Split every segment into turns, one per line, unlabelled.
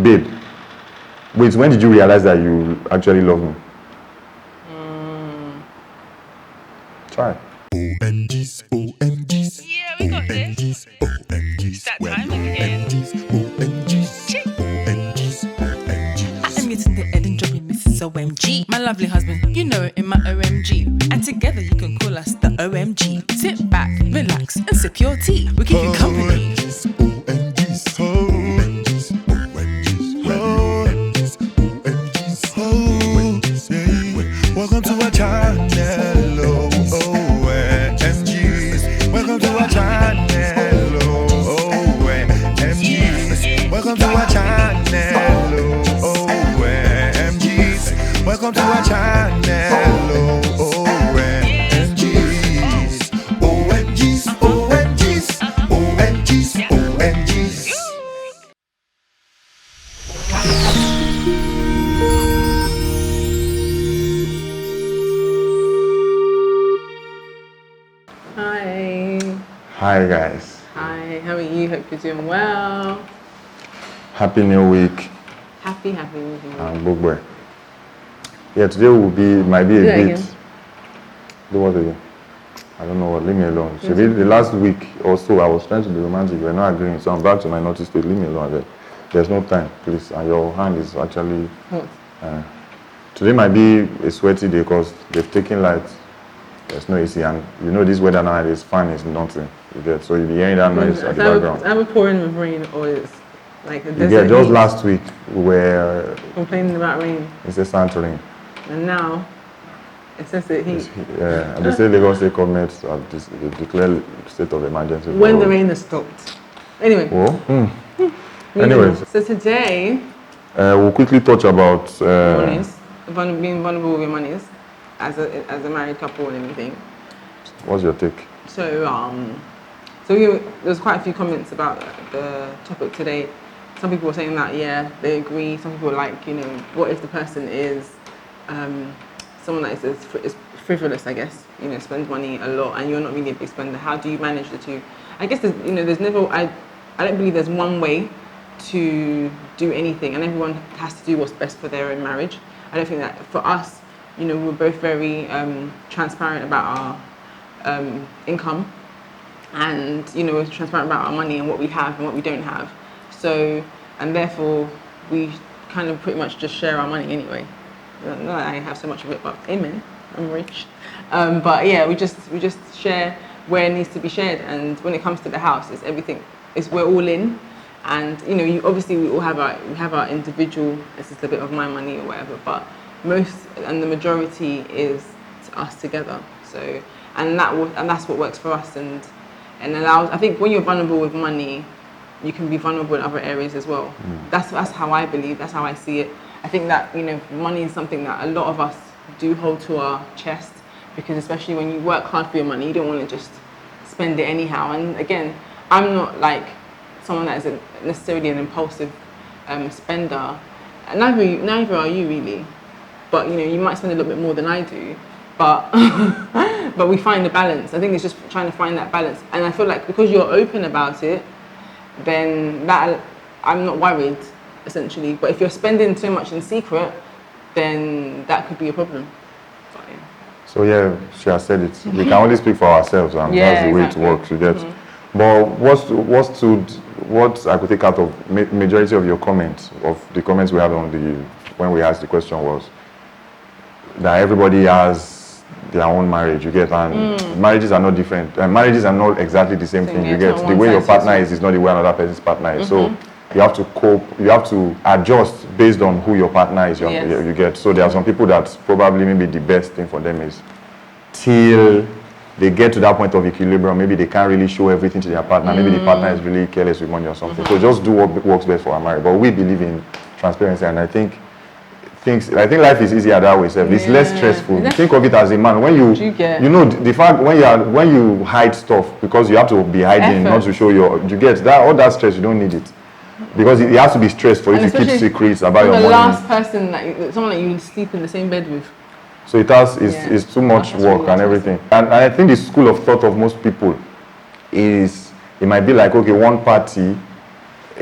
Babe, wait, when did you realize that you actually love me? Try.
OMGs, OMGs.
Yeah, we got this.
OMGs,
That
well,
time again.
OMGs, OMGs, OMGs.
I'm getting the head and dropping Mrs. OMG. My lovely husband, you know, in my OMG. And together you can call us the OMG. Sit back, relax, and sip your tea. We keep you company.
OMGs, OMGs, OMGs, OMGs, well, OMGs, OMGs, OMGs. Welcome to our channel, OMGs. Welcome to our channel, OMGs. Welcome to our channel, OMGs. Welcome to our channel, OMGs. OMGs, OMGs, OMGs, OMGs.
Hi.
Hi guys.
Hi, how are you? Hope you're doing well.
Happy New Week.
Happy New Year.
Bugwe. Yeah, today might be a
Do that
bit.
again.
Do what again? I don't know what. Leave me alone. So the last week or so, I was trying to be romantic. We're not agreeing. So I'm back to my naughty state. Leave me alone. There's no time, please. And your hand is actually.
What?
Today might be a sweaty day because they've taken light. There's no AC, and you know this weather now is fan is nothing. You get, so you'll be hearing that noise at the background.
Either pouring with rain or it's like a
You
desert
get, just
heat.
last week we were
Complaining about rain.
incessant rain.
And now it says that heat.
Yeah, and they say Lagos State government have declared state of emergency.
When the rain has stopped. Anyway.
Well,
moving
anyways.
on. So today,
we'll quickly touch about
monies, being vulnerable with your monies as a married couple and everything.
what's your take?
So there's quite a few comments about the topic today. Some people were saying that, yeah, they agree. Some people were like, you know, what if the person is someone that is frivolous, I guess, you know, spends money a lot and you're not really a big spender. How do you manage the two? I guess there's never, I don't believe there's one way to do anything, and everyone has to do what's best for their own marriage. I don't think that for us, you know, we're both very transparent about our income, and you know, we're transparent about our money and what we have and what we don't have. So, and therefore, we kind of pretty much just share our money anyway. Not that I have so much of it, but amen, I'm rich. But yeah, we just share where it needs to be shared, and when it comes to the house, it's everything. We're all in. And you know, obviously we all have our individual. This is a bit of my money or whatever, but the majority is us together. So, and that's what works for us, and allows. I think when you're vulnerable with money, you can be vulnerable in other areas as well. That's how I believe. That's how I see it. I think that, you know, money is something that a lot of us do hold to our chest, because especially when you work hard for your money, you don't want to just spend it anyhow. And again, I'm not like someone that is necessarily an impulsive spender. And neither are you really. But you know, you might spend a little bit more than I do. But but we find a balance. I think it's just trying to find that balance. And I feel like because you're open about it, then I'm not worried, essentially. But if you're spending so much in secret, then that could be a problem. But, yeah.
So yeah, she has said it. We can only speak for ourselves, and that's the way
exactly.
it works. You get. But what I could take out of majority of your comments, of the comments we had when we asked the question, was that everybody has their own marriage. You get, and marriages are not different. Marriages are not exactly the same thing. You get, the way your partner is not the way another person's partner is. So you have to cope. You have to adjust based on who your partner is.
Yes.
You get. So there are some people that probably maybe the best thing for them is till they get to that point of equilibrium, maybe they can't really show everything to their partner. Maybe the partner is really careless with money or something. So just do what works best for our marriage. But we believe in transparency, and I think life is easier that way. So it's less stressful. Think of it as a man. When you know the fact when you hide stuff because you have to be hiding, not to show you get that all that stress. You don't need it, because it has to be stress for you to keep secrets about your money.
The last person, someone that you sleep in the same bed with.
So it's too much work and everything. And I think the school of thought of most people is, it might be like, okay, one party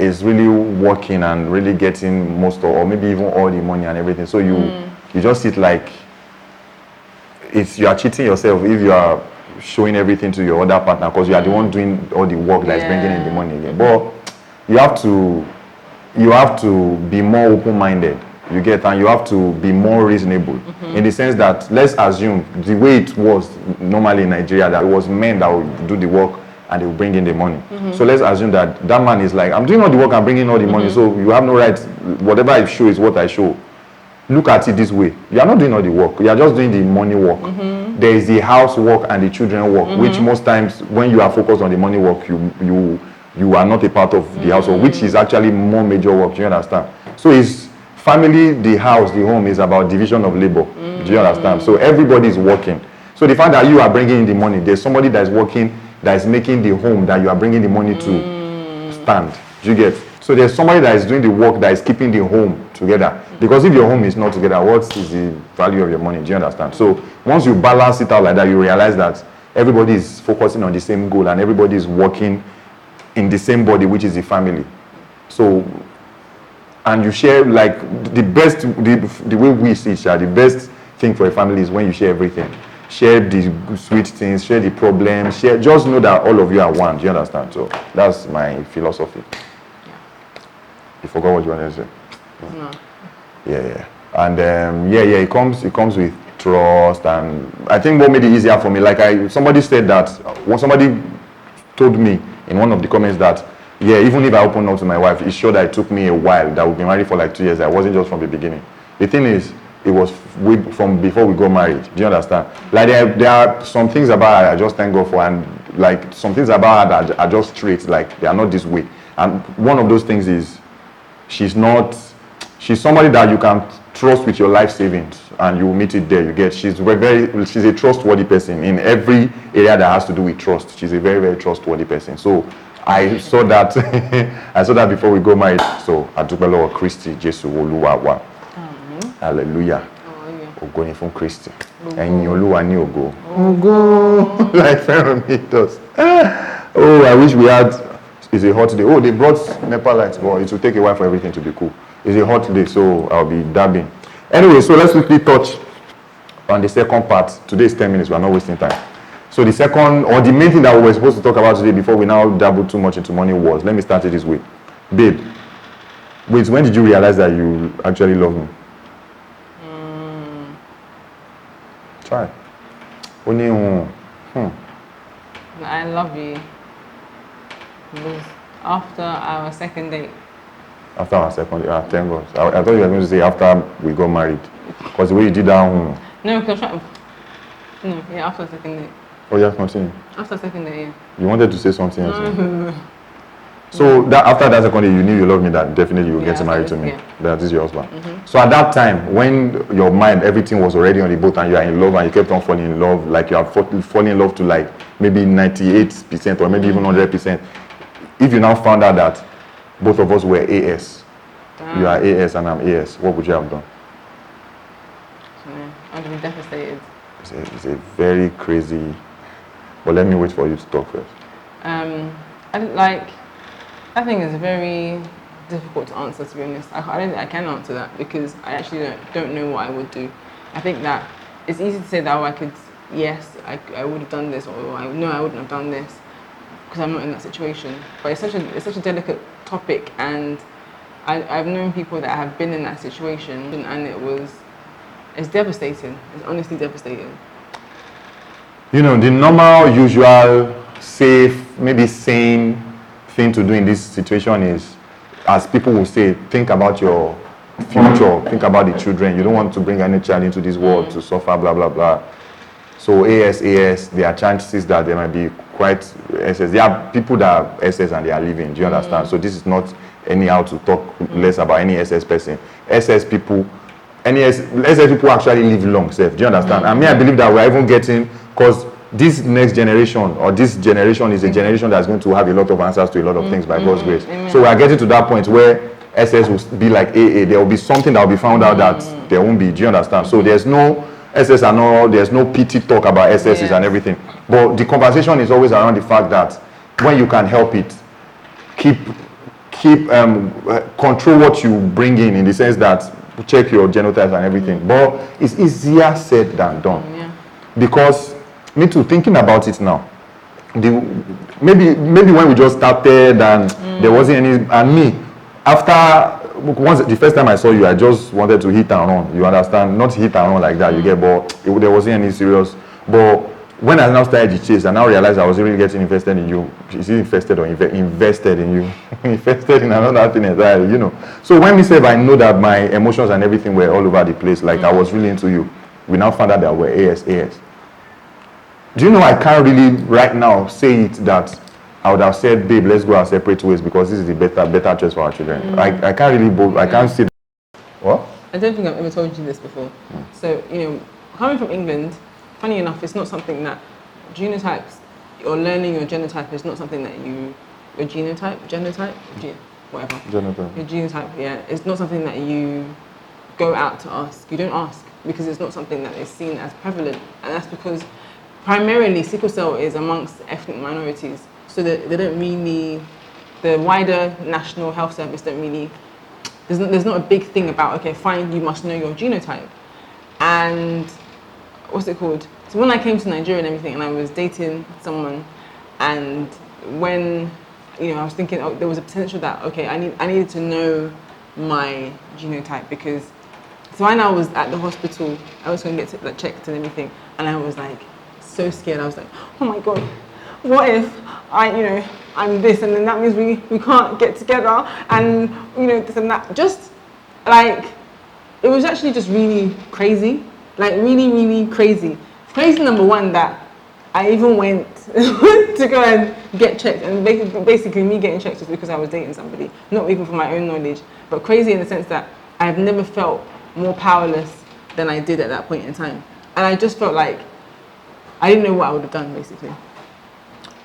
is really working and really getting most or maybe even all the money and everything. So you just sit like you are cheating yourself if you are showing everything to your other partner because you are the one doing all the work that is bringing in the money again. But you have to be more open-minded. You get, and you have to be more reasonable in the sense that let's assume the way it was normally in Nigeria that it was men that would do the work and they will bring in the money. So let's assume that man is like, I'm doing all the work, I'm bringing all the money, so you have no right, whatever I show is what I show. Look at it this way. You are not doing all the work. You are just doing the money work. There is the house work and the children work, which most times when you are focused on the money work, you are not a part of the household, which is actually more major work. Do you understand? So it's family, the house, the home is about division of labor. Do you understand? So everybody is working. So the fact that you are bringing in the money, there's somebody that is working, that is making the home that you are bringing the money to stand. Do you get? So there's somebody that is doing the work that is keeping the home together. Because if your home is not together, what is the value of your money? Do you understand? So once you balance it out like that, you realize that everybody is focusing on the same goal and everybody is working in the same body, which is the family. So, and you share like the best, the way we see it, the best thing for a family is when you share everything. Share the sweet things, share the problems, just know that all of you are one. Do you understand? So that's my philosophy. You forgot what you wanted to say?
No.
Yeah. And it comes with trust, and I think what made it easier for me, like somebody said that, when somebody told me in one of the comments that, even if I opened up to my wife, it's sure that it took me a while, that we've been married for like 2 years, I wasn't just from the beginning. The thing is, it was from before we got married. Do you understand? Like there are some things about her I just thank God for, and like some things about her that are just straight, like they are not this way. And one of those things is, she's somebody that you can trust with your life savings, and you will meet it there. You get, she's a trustworthy person in every area that has to do with trust. She's a very, very trustworthy person. So I saw that before we got married. So adúpẹ́ lọ́wọ́ Kristi Jésù Olúwa wa. Hallelujah. Ògo ni fún Kristi. Ẹ̀yin Olúwa ní ògo. Ògo. Like Pharaoh does. Oh, I wish we had. It's a hot day. Oh, they brought NEPA lights, but it will take a while for everything to be cool. It's a hot day, so I'll be dabbing. Anyway, so let's quickly touch on the second part. Today is 10 minutes. We are not wasting time. So the second, or the main thing that we were supposed to talk about today before we now dabble too much into money was, let me start it this way. Babe, wait, when did you realize that you actually love me? Try.
I love you. It was after our second date.
After our second date? Thank God. I thought you were going to say after we got married. Because the way you did that.
No, because after the second date.
Oh, yeah, continue.
After second date, yeah.
You wanted to say something else? So that after that second day, you knew you loved me, that definitely you will get married to me. Yeah. That is your husband. So at that time, when your mind, everything was already on the boat and you are in love and you kept on falling in love, like you are falling in love to like maybe 98% or maybe even 100%. If you now found out that both of us were AS, you are AS and I'm AS, what would you have done?
I'd be devastated.
It's a very crazy, but let me wait for you to talk first.
I think it's very difficult to answer, to be honest. I don't think I can answer that because I actually don't know what I would do. I think that it's easy to say that I would have done this, or I wouldn't have done this because I'm not in that situation. But it's such a delicate topic, and I've known people that have been in that situation, and it's devastating. It's honestly devastating.
You know, the normal, usual, safe, maybe sane thing to do in this situation is, as people will say, think about your future, think about the children. You don't want to bring any child into this world to suffer, blah, blah, blah. So AS, there are chances that there might be quite SS. There are people that are SS and they are living, do you understand? So this is not anyhow to talk less about any SS person. SS people actually live long, do you understand? I mean, I believe that we're even getting, because this next generation, or this generation is a generation that's going to have a lot of answers to a lot of things by God's grace. Amen. So we are getting to that point where SS will be like AA. There will be something that will be found out that there won't be. Do you understand? So there's no SS and all, there's no PT talk about SSs and everything. But the conversation is always around the fact that when you can help it, keep keep control what you bring in the sense that check your genotypes and everything. But it's easier said than done.
Yeah.
Because me too, thinking about it now, maybe when we just started and there wasn't any, and me, after once the first time I saw you, I just wanted to hit and run. You understand? Not hit and run like that. You get, but there wasn't any serious. But when I now started the chase, I now realized I was really getting invested in you. Is it invested or invested in you? Invested in another thing entirely, you know. So when we say I know that my emotions and everything were all over the place, like I was really into you, we now found out that we're AS. Do you know I can't really right now say it that I would have said, babe, let's go our separate ways because this is the better choice for our children. I can't really I can't see that. What?
I don't think I've ever told you this before. So, you know, coming from England, funny enough, it's not something that genotypes or learning your genotype is not something that your genotype, whatever.
Genotype.
Your genotype, yeah, it's not something that you go out to ask. You don't ask because it's not something that is seen as prevalent, and that's because primarily sickle cell is amongst ethnic minorities, so that they don't really, the wider National Health Service don't really. There's not a big thing about, okay, fine, you must know your genotype. And what's it called? So when I came to Nigeria and everything, and I was dating someone, and when, you know, I was thinking, oh, there was a potential that, okay, I needed to know my genotype because, so when I was at the hospital, I was going to get checked and everything, and I was like so scared. I was like, oh my God, what if I'm this, and then that means we can't get together, and you know, this and that. Just like, it was actually just really crazy, like really crazy. Crazy number one that I even went to go and get checked, and basically me getting checked was because I was dating somebody, not even for my own knowledge, but crazy in the sense that I've never felt more powerless than I did at that point in time, and I just felt like I didn't know what I would have done basically.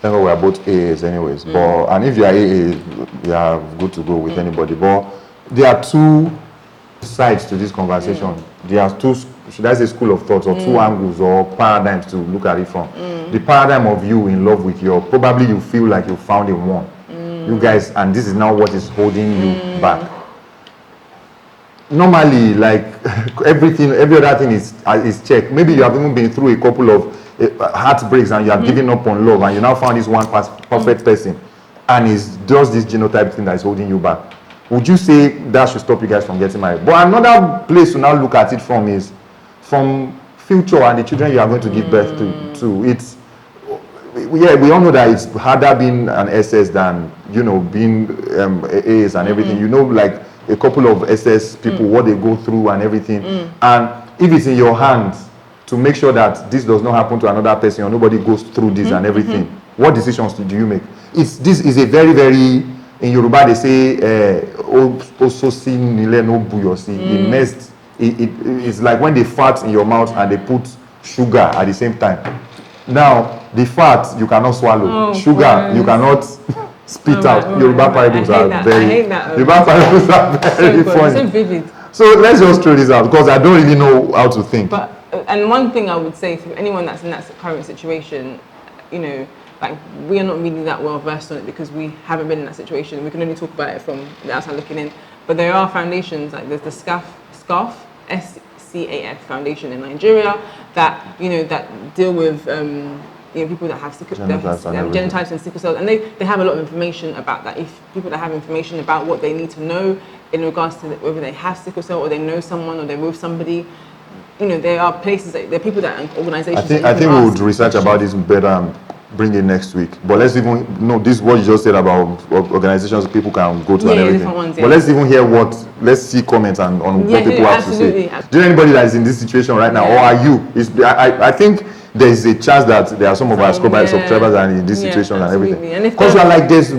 Remember, we are both AAs anyways, but and if you are AA, you are good to go with anybody. But there are two sides to this conversation. There are two, should I say, school of thoughts or two angles or paradigms to look at it from. The paradigm of you in love with your, probably you feel like you found a one. You guys, and this is now what is holding you back. Normally, like every other thing is checked. Maybe you have even been through a couple of heartbreaks and you have given up on love, and you now found this one perfect person, and it's just this genotype thing that is holding you back. Would you say that should stop you guys from getting married? But another place to now look at it from is from future and the children you are going to give birth to. It's, yeah, we all know that it's harder being an SS than, you know, being AAs and everything. You know, like a couple of SS people, what they go through and everything. And if it's in your hands to make sure that this does not happen to another person or nobody goes through this and everything, what decisions do you make? This is a very, very, in Yoruba they say, ososi nile no buyosi. The next, it's like when they fart in your mouth and they put sugar at the same time. Now, the fat you cannot swallow, sugar you cannot spit out. Yoruba parables are very, Yoruba parables are very funny.
So vivid.
So let's just throw this out because I don't really know how to think.
But and one thing I would say for anyone that's in that current situation, you know, like we are not really that well versed on it because we haven't been in that situation. We can only talk about it from the outside looking in. But there are foundations, like there's the SCAF, SCAF Foundation in Nigeria that, you know, that deal with you know, people that have genotypes and sickle cells, and they have a lot of information about that. If people that have information about what they need to know in regards to whether they have sickle cell or they know someone or they're with somebody, you know, there are places, there are people that organizations.
I think we would research about this better and bring it next week. But let's even know this is what you just said about organizations people can go to and everything.
Ones,
But let's even hear let's see comments on what people have to say. Do you know anybody that is in this situation right now, or are you? I think there is a chance that there are some of our subscribers that are in this situation and everything. Because we're like, there's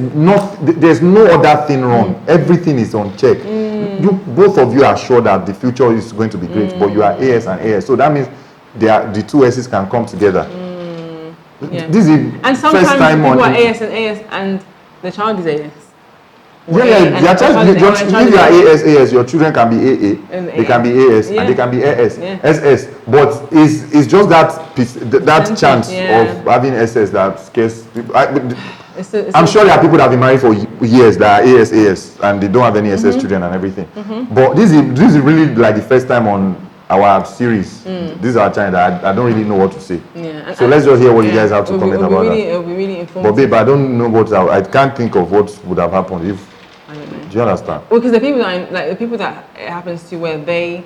no other thing wrong. Everything is on check. Both of you are sure that the future is going to be great, but you are AS and AS. So that means the two S's can come together. This is
and sometimes first time people are AS and the child is AS.
If you are AS, your children can be AA, they can be AS, and they can be AS, SS. But it's just that chance of having SS that scares people. I'm sure there are people that have been married for years that are AS, and they don't have any SS children and everything. But this is really like the first time on our series. This is our channel that I don't really know what to say.
Yeah.
So let's just hear what you guys have to comment about that.
It'll be really informative.
But babe, I don't know I can't think of what would have happened if.
I don't know.
Do you understand?
Well, because the people that it happens to where they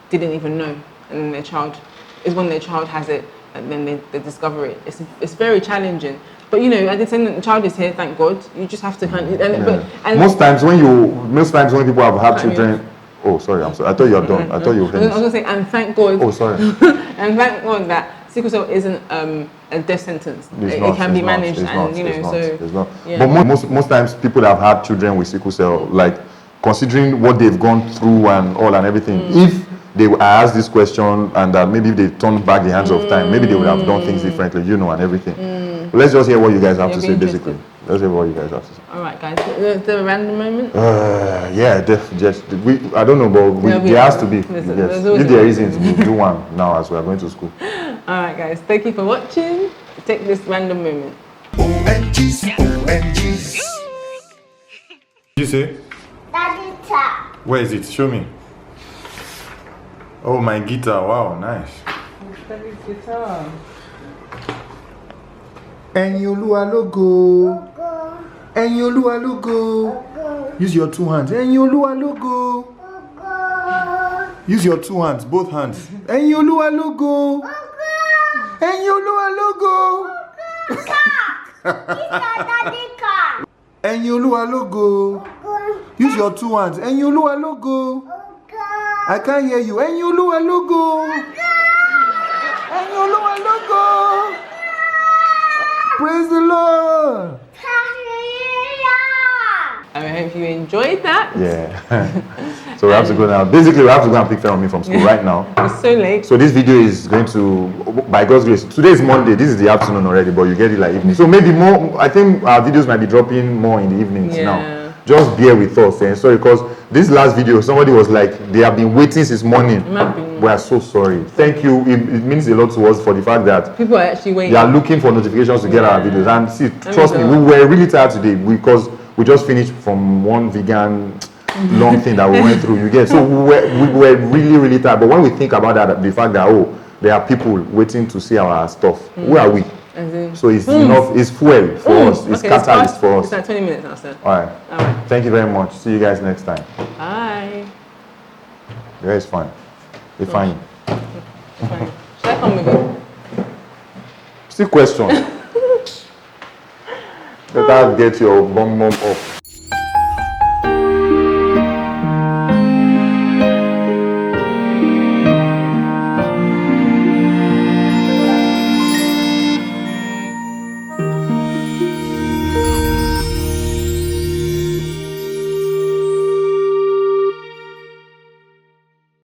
didn't even know, and then their child is when their child has it, and then they discover it. It's very challenging. But you know, I did say the child is here. Thank God. You just have to kind of.
Most times when people have had children. Oh, sorry. I'm sorry. I thought you were done. I thought you were finished.
I was going to say, and thank God.
Oh, sorry.
And thank God that sickle cell isn't a death sentence. It can be managed, and you know,
It's not.
Yeah.
But most times people that have had children with sickle cell, like considering what they've gone through and all and everything, if they asked this question and that maybe if they turned back the hands of time, maybe they would have done things differently, you know, and everything. But let's just hear what you guys have to say, basically. Let's hear what you guys have to say.
All right, guys. Is there a random moment?
Yeah, I don't know, but there has to be. Yes. If there isn't, we'll do one now as we are going to school.
All right, guys. Thank you for watching. Take this random moment.
OMGs, OMGs.
Did you say?
Daddy tap.
Where is it? Show me. Oh, my guitar. Wow, nice.
Daddy's guitar.
Ẹ̀yin Olúwa lógo. Ẹ̀yin Olúwa lógo. Use your two hands. Ẹ̀yin Olúwa lógo. Use your two hands, both hands. Ẹ̀yin Olúwa lógo. Ẹ̀yin Olúwa lógo.
Daddy car.
Ẹ̀yin Olúwa lógo. Use your two hands. Ẹ̀yin Olúwa lógo. I can't hear you. Ẹ̀yin Olúwa lógo. Ẹ̀yin Olúwa lógo. Praise the Lord.
I hope you enjoyed that.
Yeah. So we have to go now. Basically, we have to go and pick Feromi from school right now.
It's so late.
So this video is going to, by God's grace, today is Monday. This is the afternoon already, but you get it like evening. So maybe more, I think our videos might be dropping more in the evenings now. Just bear with us. And sorry, because this last video, somebody was like, they have been waiting since morning. We are so sorry. Thank you. It means a lot to us for the fact that
people are actually waiting.
They are looking for notifications to get our videos. And see, trust me, we were really tired today because we just finished from one vegan long thing that we went through. You get, so we were really, really tired. But when we think about that, the fact that there are people waiting to see our stuff, where are we? So it's enough. It's fuel for us. It's catalyst for us.
It's like 20 minutes now, sir.
All right. Thank you very much. See you guys next time.
Bye.
Yeah, it's fine. It's fine.
Should I come with you?
Still question. Better get your bum off.